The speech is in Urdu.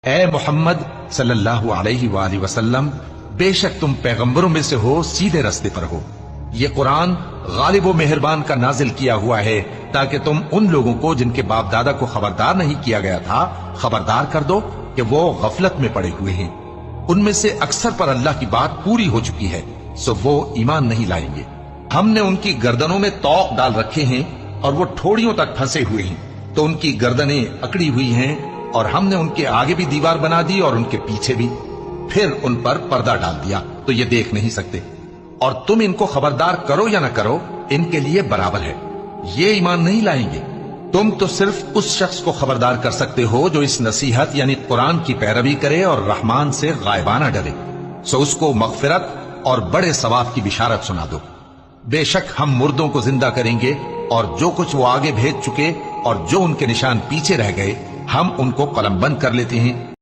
اے محمد صلی اللہ علیہ وآلہ وسلم، بے شک تم پیغمبروں میں سے ہو، سیدھے رستے پر ہو۔ یہ قرآن غالب و مہربان کا نازل کیا ہوا ہے تاکہ تم ان لوگوں کو جن کے باپ دادا کو خبردار نہیں کیا گیا تھا خبردار کر دو کہ وہ غفلت میں پڑے ہوئے ہیں۔ ان میں سے اکثر پر اللہ کی بات پوری ہو چکی ہے، سو وہ ایمان نہیں لائیں گے۔ ہم نے ان کی گردنوں میں طوق ڈال رکھے ہیں اور وہ ٹھوڑیوں تک پھنسے ہوئے ہیں، تو ان کی گردنیں اکڑی ہوئی ہیں، اور ہم نے ان کے آگے بھی دیوار بنا دی اور ان کے پیچھے بھی، پھر ان پر پردہ ڈال دیا تو یہ دیکھ نہیں سکتے۔ اور تم ان کو خبردار کرو یا نہ کرو، ان کے لیے برابر ہے، یہ ایمان نہیں لائیں گے۔ تم تو صرف اس شخص کو خبردار کر سکتے ہو جو اس نصیحت یعنی قرآن کی پیروی کرے اور رحمان سے غائبانہ ڈرے، سو اس کو مغفرت اور بڑے ثواب کی بشارت سنا دو۔ بے شک ہم مردوں کو زندہ کریں گے، اور جو کچھ وہ آگے بھیج چکے اور جو ان کے نشان پیچھے رہ گئے ہم ان کو قلم بند کر لیتے ہیں۔